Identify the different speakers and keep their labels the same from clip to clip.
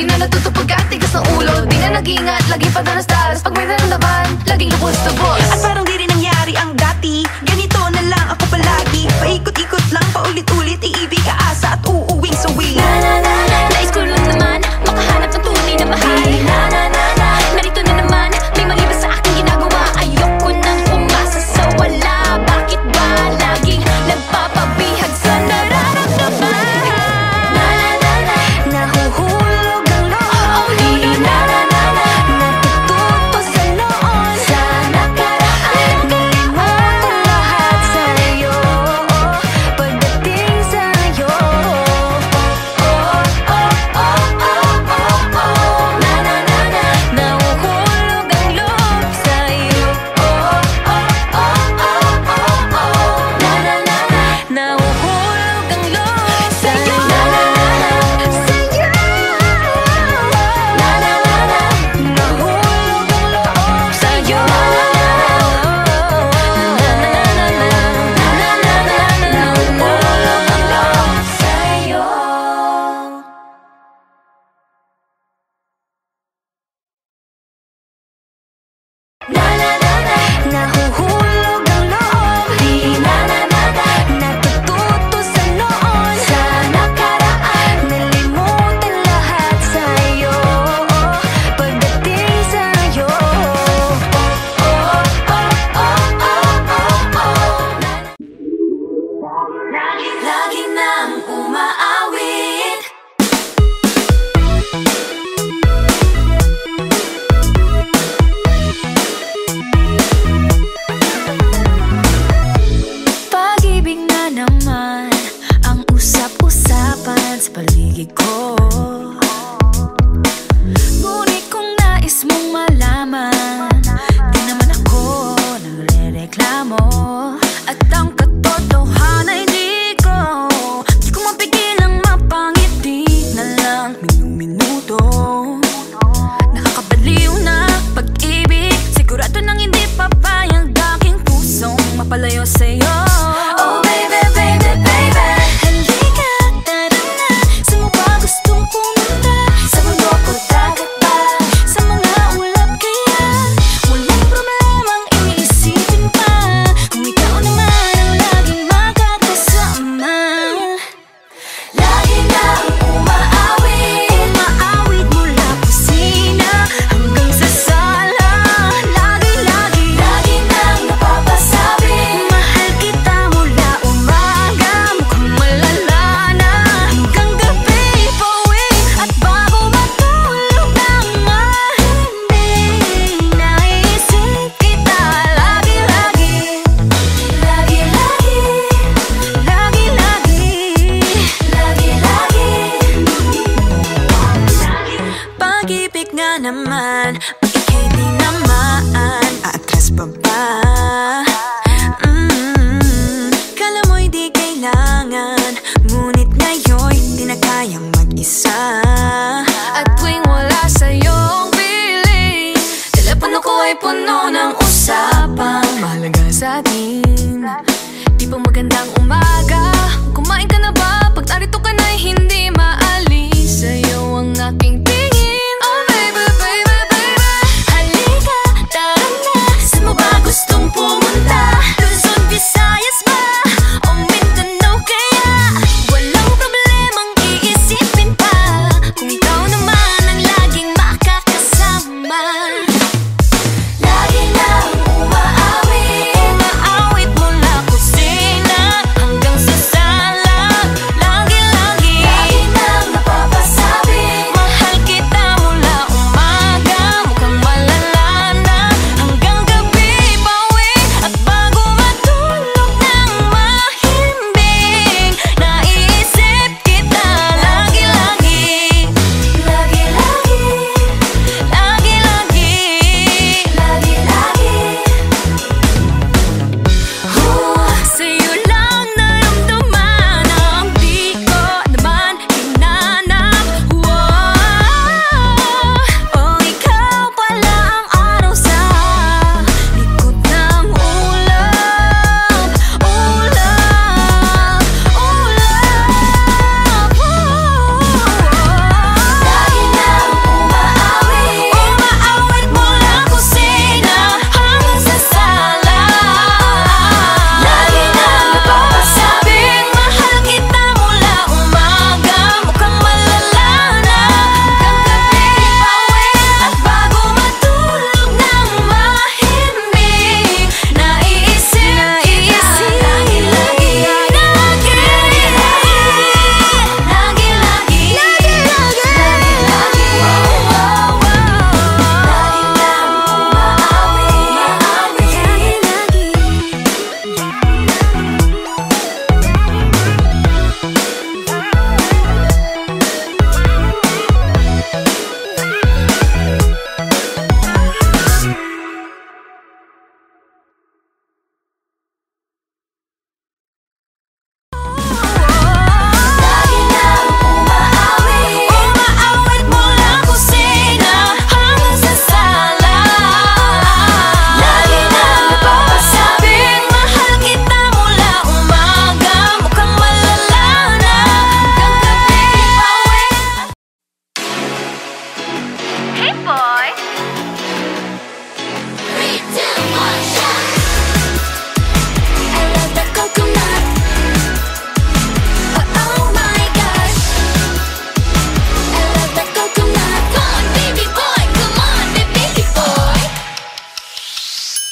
Speaker 1: Di na natutupag at tigas ng ulo. Di na nag-iingat, lagi pa danas-danas. Pag may naramdaman, laging lubos-tubos.
Speaker 2: At parang di rin nangyari ang dati. Ganito na lang ako palagi. Paikot-ikot lang, paulit-ulit. Iibig, aasa at uuwing sawi.
Speaker 1: Nais ko lang naman makahanap ng tunay na mahal. Narito na naman, may mali ba sa aking ginagawa? Ayoko nang umasa sa wala. Bakit ba laging nagpapabihag sa nararamdaman?
Speaker 2: Nahuhulog ang loob. Natututo sa noon, sa nakaraan. Nalimutan lahat sa'yo pagdating sa'yo. Nahuhulog ang loob sa'yo. Nahuhulog ang loob sa'yo. Nahuhulog ang loob. Natututo sa noon, sa nakaraan. Nalimutan lahat sa'yo pagdating sa'yo.
Speaker 1: Lagi nang umaawit.
Speaker 2: Pag-ibig na naman ang usap-usapan sa paligid ko. Ngunit kung nais mong malaman, di naman ako nagre-reklamo. At ang katotohanan di ko mapigilang mapangiti na lang minuto. Nakakabaliw na pag-ibig, sigurado nang hindi papayag aking pusong mapalayo sa'yo. Oh baby, baby, baby, halika, tara na. Saan mo ba gustong pumunta? Sa mundo ko, dagat ba? Sa mga ulap kaya? Walang problemang iisipin pa, kung ikaw naman ang laging makakasama.
Speaker 1: Lagi nang umaawit.
Speaker 2: Umaawit mula kusina hanggang sa sala. Lagi
Speaker 1: nang napapasabi.
Speaker 2: mahal kita mula umaga, mukhang malala na hanggang gabi. Pauwi at bago matulog nang mahimbing, naisip kita lagi-lagi. Pag-ibig nga naman, pag ika'y di naman aatras pa ba? Kala mo'y di kailangan, ngunit ngayon'y di na kayang mag-isa. At tuwing wala sa'yong piling, telepono ko ay puno ng usapang mahalaga sa'tin. Di pa magandang umaga, kumain ka na ba? Pag narito ka na'y hindi maalis sa'yo ang aking tingin. Oh baby, baby, baby, halika, tara na. Saan mo ba gustong pumunta? Luzon, Visayas ba? O Mindanao kaya? Walang problemang iisipin pa, kung ikaw naman ang laging makakasama.
Speaker 1: Lagi nang umaawit.
Speaker 2: Umaawit mula kusina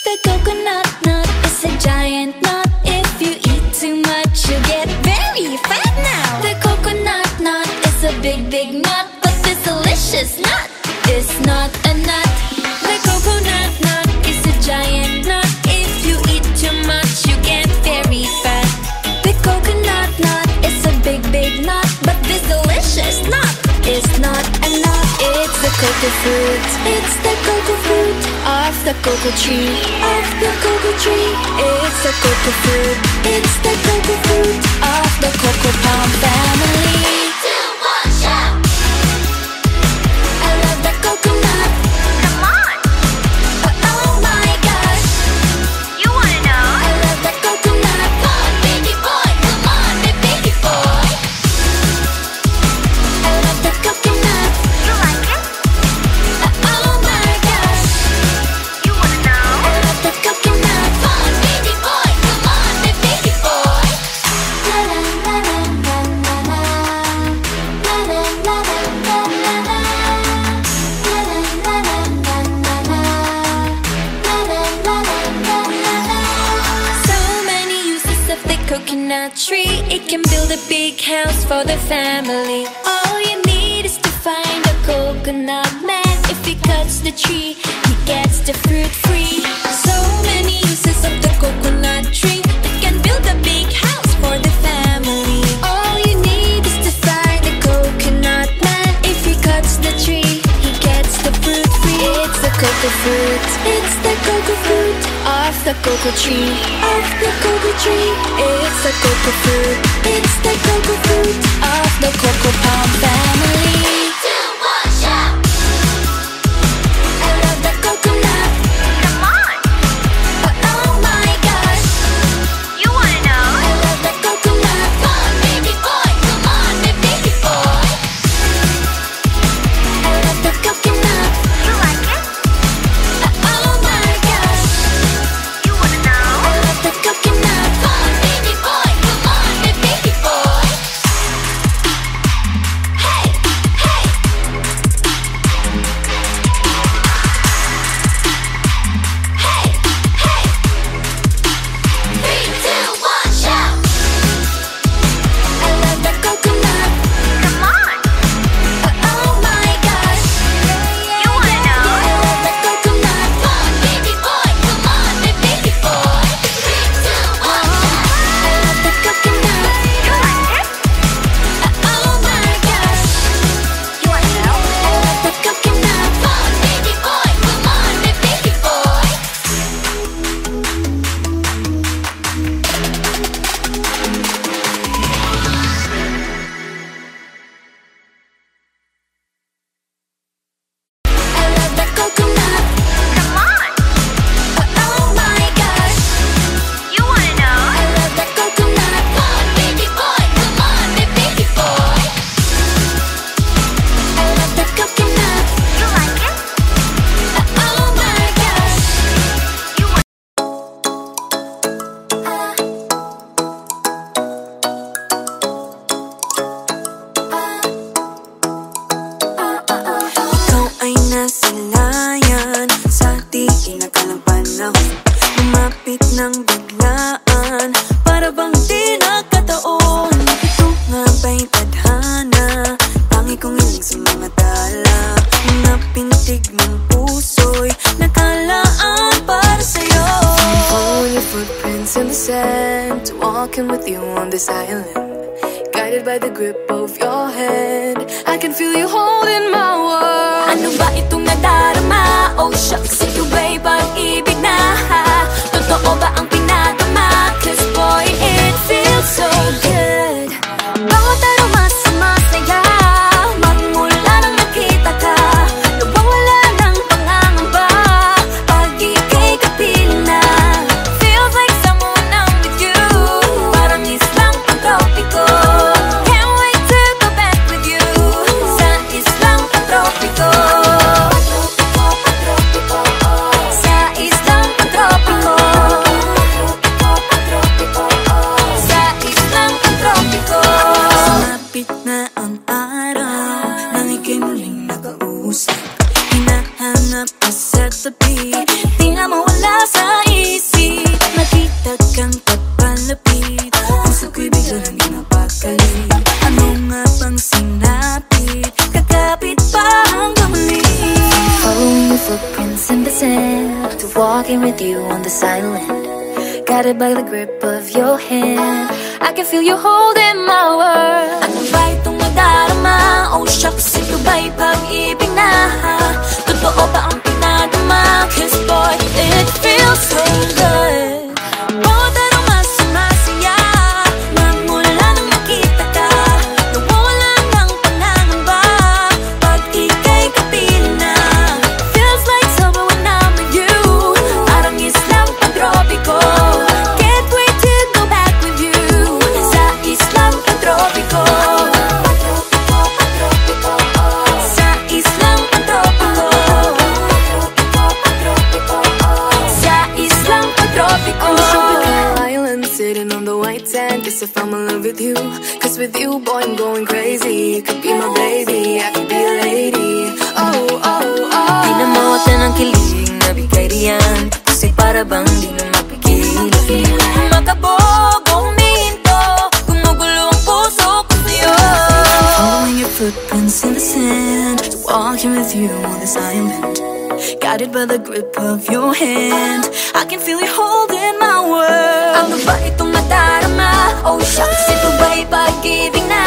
Speaker 1: The coconut nut is a giant nut. If you eat too much, you get very fat now. The coconut nut is a big, big nut, but this delicious nut is not a nut. The coconut nut is a giant nut. If you eat too much, you get very fat. The coconut nut is a big, big nut, but this delicious nut is not a nut. It's the cocoa fruit. It's the cocoa fruit of the cocoa tree. Of the cocoa tree. It's the cocoa fruit. It's the cocoa fruit of the cocoa palm family. 2, 1, shout! I love the coconut. Come on! Oh my gosh! You wanna know? I love the coconut. Come on, baby boy. Come on, baby boy. I love the coconut. You like it? Oh my gosh! You wanna know? I love the coconut. Come on, baby boy. Come on, baby boy. La la la la la la la. La la la la la la la. La la la la la la la. La la la la la la. So many uses of the coconut tree. It can build a big house for the family. All you need is to find a coconut man. If he cuts the tree, he gets the fruit free. So many uses of the coconut tree. It can build a big house for the family. All you need is to find a coconut man. If he cuts the tree, he gets the fruit free. It's the cocoa fruit. It's the cocoa fruit of the cocoa tree. Of the cocoa tree. It's the cocoa fruit. It's the cocoa fruit of the cocoa palm family. 2, 1, shout! I love the coconut. Come on! Oh my gosh! You wanna know? I love the coconut. Come on, baby boy. Come on, baby boy. I love the coconut. You like it? Oh my gosh! You wanna know? I love the coconut. Come on, baby boy. Come on, baby boy. Hey, hey. Hey, hey. 3, 2, 1, shout! I love the coconut. Come on! Oh my gosh! You wanna know? I love the coconut. Come on, baby boy. Come on, baby boy. 3, 2, 1, shout! I love the coconut. You like it? Oh my gosh! You wanna know? I love the coconut. Come on, baby boy. Come on, baby boy. I love the coconut. Come on! Oh my gosh! You wanna know? I love the coconut. Come on, baby boy. Come on, baby boy. I love the coconut. You like it? Oh my gosh! You want
Speaker 2: Ikaw ay nasilayan sa di inakalang panahon. Lumapit ng biglaan, para bang di nagkataon. Ito nga ba'y tadhana? Tangi kong hiling sa mga tala. Mga pintig ng puso'y nakalaan para sa'yo.
Speaker 3: Following your footprints in the sand, walking with you on this island, guided by the grip of your hand. I can feel you holding my world.
Speaker 1: Ano ba itong nadarama? Oh shucks, ikaw ba'y pag-ibig na? Totoo ba ang pinagama? 'Cause boy, it feels so good. Bawat aroma sumasaya, magmula nang nakita ka. Nawawala ng pangangamba, pag ika'y kapiling na. Feels like someone I'm with you, parang islang pantropiko. Can't wait to go back with you, sa islang pantropiko. Sa islang pantropiko.
Speaker 2: with you on this island, guided by the grip of your hand. I can feel you holding my world. Ano ba itong nadarama? Oh shucks, ito ba'y pag-ibig na? Totoo ba ang pinadama? 'Cause boy, it feels so good. Bawat araw mas sumasaya, magmula nang makita ka. Nawawala ng pangangamba pag ika'y kapiling na. Feels like summer when I'm with you, parang islang pantropiko. Can't wait to go back with you sa islang pantropiko. Sa islang pantropiko. Sa islang pantropiko.
Speaker 3: Island sitting on the white sand. Guess if I'm in love with you, 'cause with you, boy, I'm going crazy. You could be my baby, I could be a lady. Oh, oh, oh.
Speaker 2: Pinamawatan ng kilig na bigay riyan, kasi para bang di na mapigil. Makabog o huminto, gumugulo ang puso ko sa'yo. Following your footprints in the sand, walking with you on this island, guided by the grip of your hand. I can feel you holding my world. Ano ba itong nadarama? Oh shucks, ito ba'y pag-ibig na?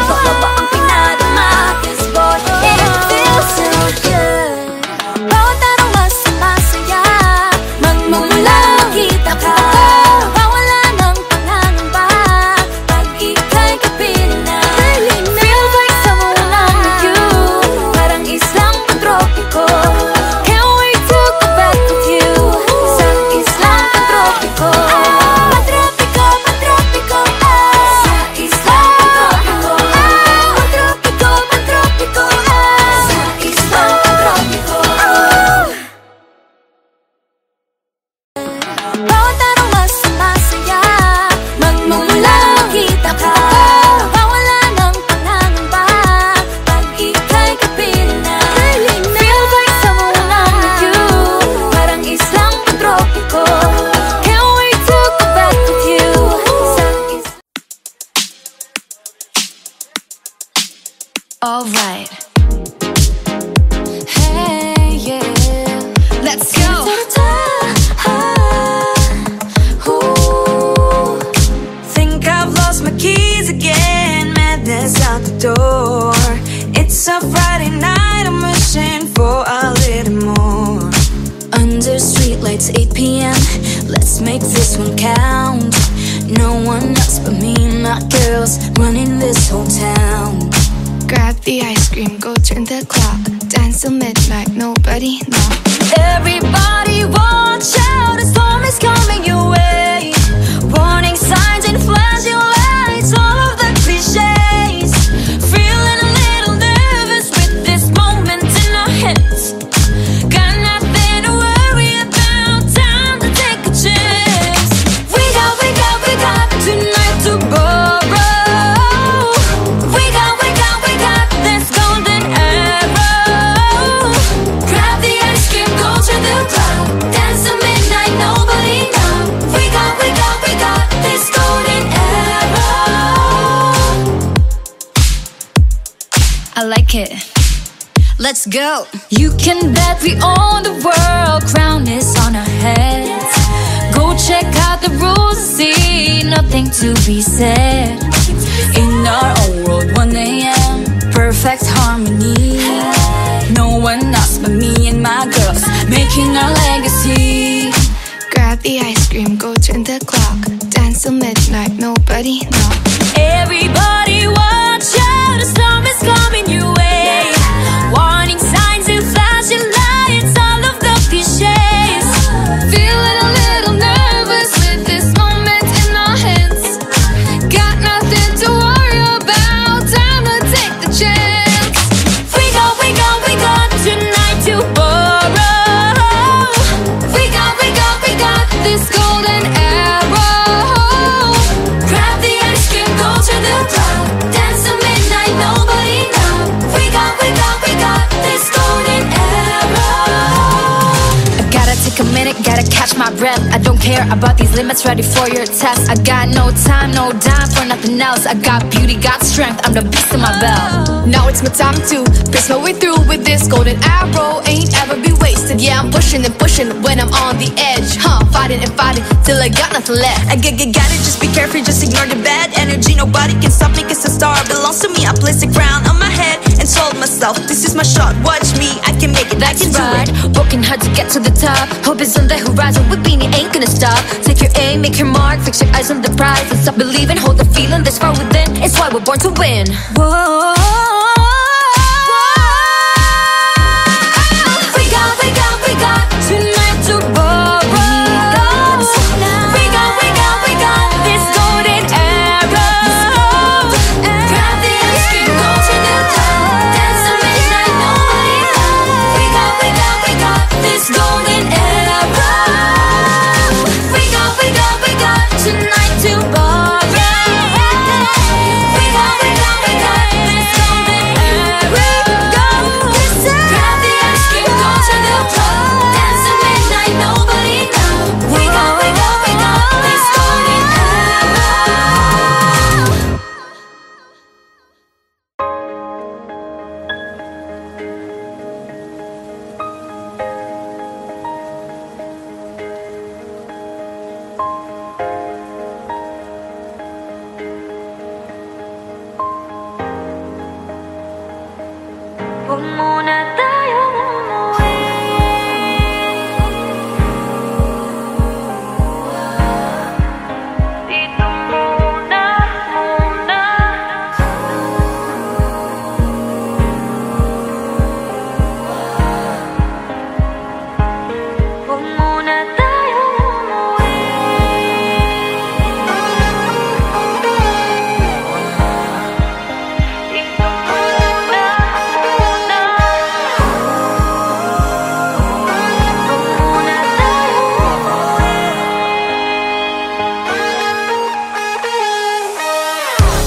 Speaker 2: Totoo ba ang pinadama? 'Cause boy, it feels so good. Bawat araw mas sumasaya, magmumula makita ka. Nawawala ng pangangamba pag ika'y kapiling na. Feels like summer when I'm with you, parang islang pantropiko. Can't wait to go back with you sa islang pantropiko. Pantropiko, pantropiko, sa islang pantropiko. Pantropiko, pantropiko, sa islang pantropiko. Bawat araw mas sumasaya, magmumula makita ka. Nawawala ng pangangamba pag ika'y kapiling na. Feels like summer when I'm with you, parang islang pantropiko. Can't wait to go back with you sa islang. Alright. Hey, yeah. Let's go. Think I've lost my keys again. Madness out the door. It's a Friday night, I'm wishing for a little more. Under streetlights, 8 p.m. Let's make this one count. No one else but me and my girls running this whole town.
Speaker 3: Grab the ice cream, go turn the clock. Dance till midnight, nobody knock.
Speaker 2: Everybody watch out, a storm is coming your way. Warning signs and flashing lights, all of the cliches. Feeling a little nervous with this moment in our hands. Got nothing to worry about, time to take a chance. We got tonight to borrow. We got this golden arrow. Grab the ice cream, go to the club. Dance till midnight, nobody know. We got this golden arrow. I like it. Let's go. You can bet we own the world, crown is on our heads. Go check out the rules and see, nothing to be said. In our own world, 1 a.m., perfect harmony. No one else but me and my girls, making our legacy.
Speaker 3: Grab the ice cream, go turn the clock. Dance till midnight, nobody knock.
Speaker 2: Everybody watch out, a storm is coming your way. Warning signs and flashing lights, all of the cliches.
Speaker 3: Feeling a little nervous with this moment in our hands. Got nothing to worry about, time to take the chance.
Speaker 2: We got tonight to borrow.
Speaker 3: We got this golden arrow.
Speaker 2: Grab the ice cream, go to the club.
Speaker 1: my breath. I don't care about these limits, ready for your test. I got no time, no dime for nothing else. I got beauty, got strength, I'm the beast in my belt.
Speaker 3: Now it's my time to pierce my way through with this golden arrow. Ain't ever be wasted. Yeah, I'm pushing and pushing when I'm on the edge. Fighting and fighting till I got nothing left.
Speaker 2: I got it, just be careful, just ignore the bad energy. Nobody can stop me, cause the star belongs to me. I place a crown on my head and told myself, this is my shot, watch me, I can make it, I can do it.
Speaker 1: Working hard to get to the top. Hope is on the horizon, with Beanie ain't gonna stop. Take your aim, make your mark, fix your eyes on the prize. And stop believing, hold the feeling that's far within. It's why we're born to win.
Speaker 2: Whoa. We got tonight to borrow. We got this golden arrow. Grab the ice cream, go to the top, dance the midnight, nobody knows. We got this golden arrow. We got tonight to borrow. We got this golden arrow. Grab the ice cream, go to the top, dance the midnight, nobody knows. We got this golden arrow. Huwag muna tayong umuwi. Dito muna. Huwag muna tayong umuwi. Dito muna.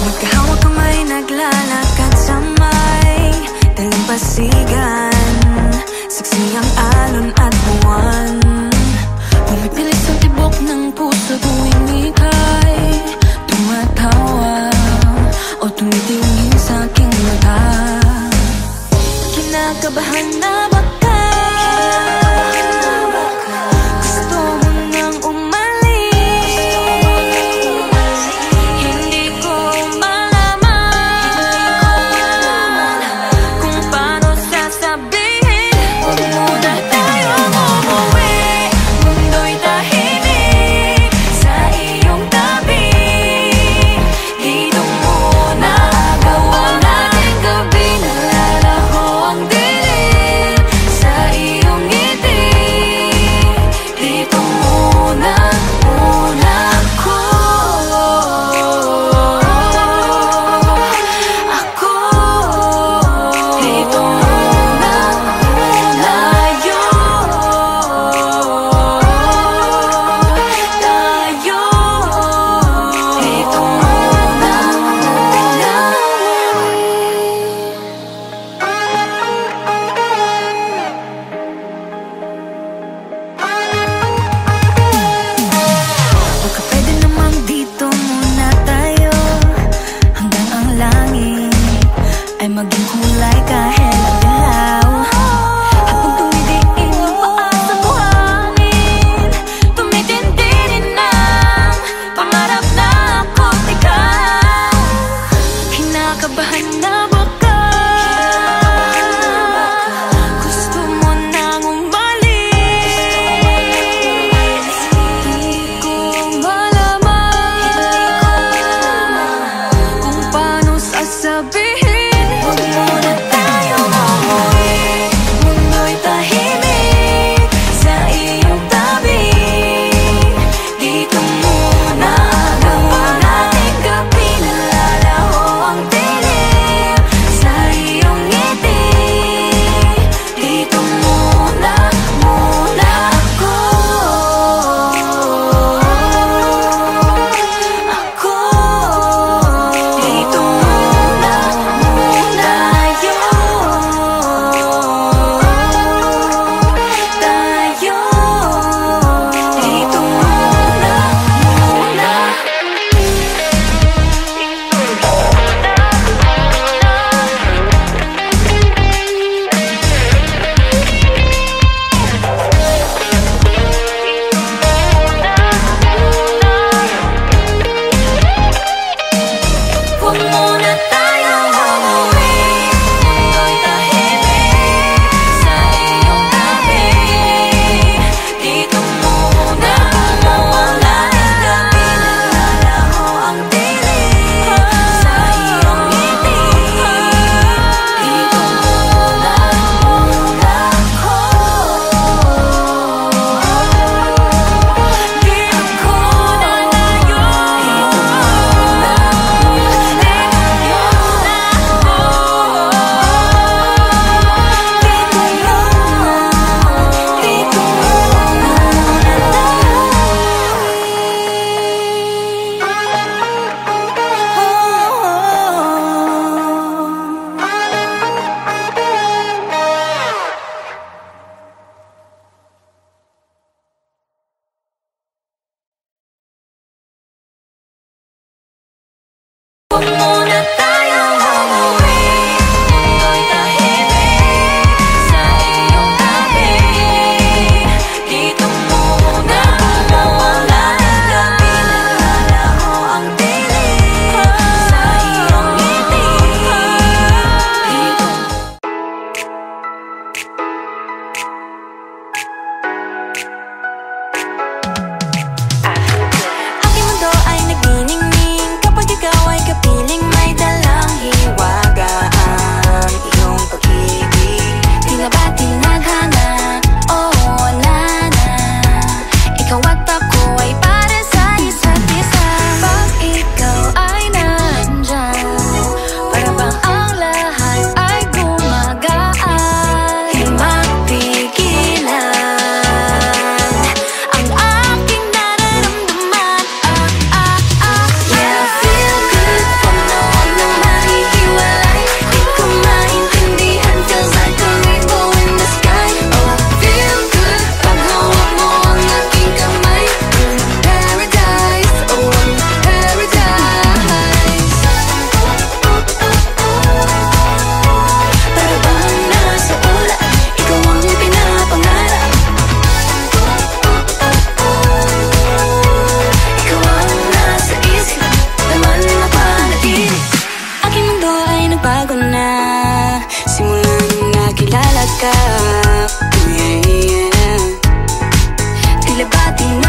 Speaker 2: Magkahawak kamay, naglalakad sa may dalampasigan. Saksi ang alon at buwan. Pumipilis ang tibok ng puso tuwing ika'y tumatawa o tumitingin sa aking mata. Kinakabahan na baka gusto mo nang umalis. Hindi ko malaman kung paano sasabihin. Huwag muna tayong umuwi. Mundo'y tahimik, sana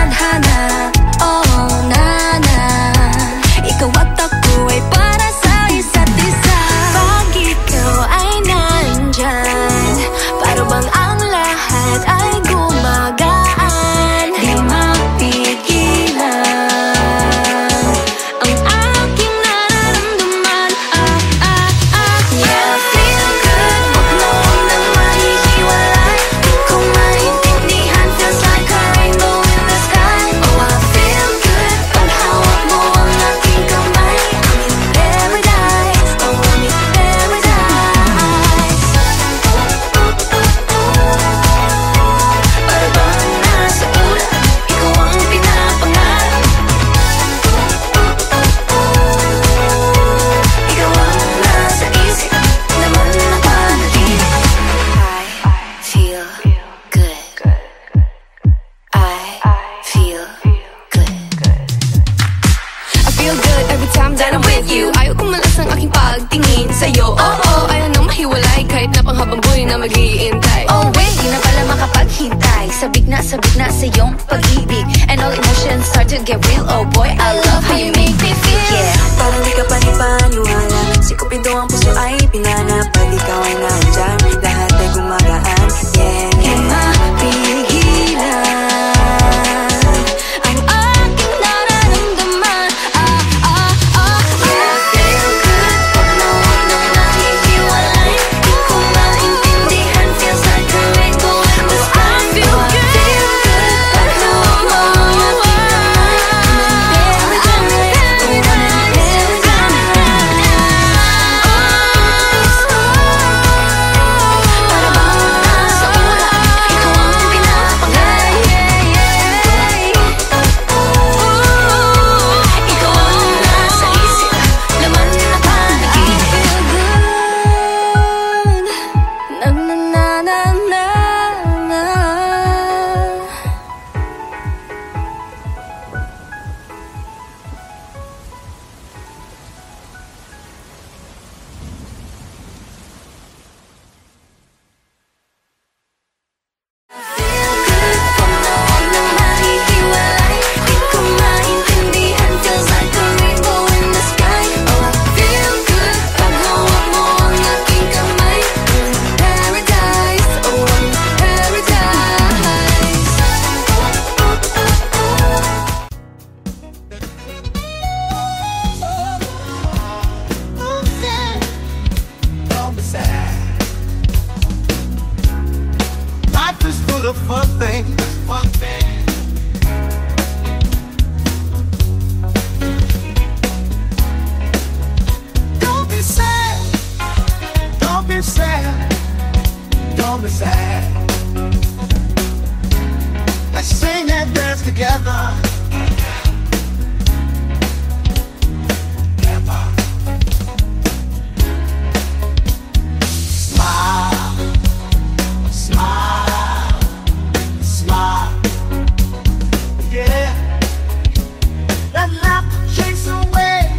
Speaker 2: tadhana. Oh, nana, ikaw at ako ay para sa isa't isa. Pag ikaw ay nandyan, para bang ang lahat ay gumagaan. Di mapigilan ang aking nararamdaman. Yeah, feel good, wag mo nang mahihiwalay. Di ko maintindihan, feels like a rainbow in the sky. Oh, I feel good pag hawak mo ang aking kamay. I'm in paradise, oh, I'm in paradise. Para bang nasa ulan, ikaw ang pinapangarap. Ikaw ang nasa isip, naman na panaginip. I feel good. I feel good. I feel good every time that I'm with you. Ayaw kong malas ang aking pagtingin sa'yo. Oh, ayaw nang mahiwalay kahit na panghabang buhay na mag-iintay. Oh wait, di na pala makapaghintay. Sabik na sa iyong pag-ibig, and all emotions start to get real. Oh boy, I love how you make me feel. Yeah, parang di ka panipaniwala. Si Cupido ang puso ay pinanap. Pag ikaw ay nandyan, lahat ay gumagaan. Yeah, di mapigilan ang aking nararamdaman. Yeah, feel good, wag mo nang nahihiwalay. Di ko maintindihan, feels like a rainbow in the sky. I feel good, pag hawak mo ang aking kamay. I'm in paradise, oh, I'm in paradise. Para bang nasa ulan, ikaw ang pinapangarap. Ikaw ang nasa isip, laman na panaginip. Na na na na na na. Feel good, wag mo nang mahihiwalay. Di ko maintindihan, feels like a rainbow in the sky. Oh, I feel good pag hawak mo ang aking kamay. I'm in paradise, oh, I'm in paradise.
Speaker 4: Don't be sad. Life is full of fun things. Fun things. Don't be sad. Don't be sad. Don't be sad. Let's sing and dance together. Smile, smile, smile. Yeah, let laugh chase away.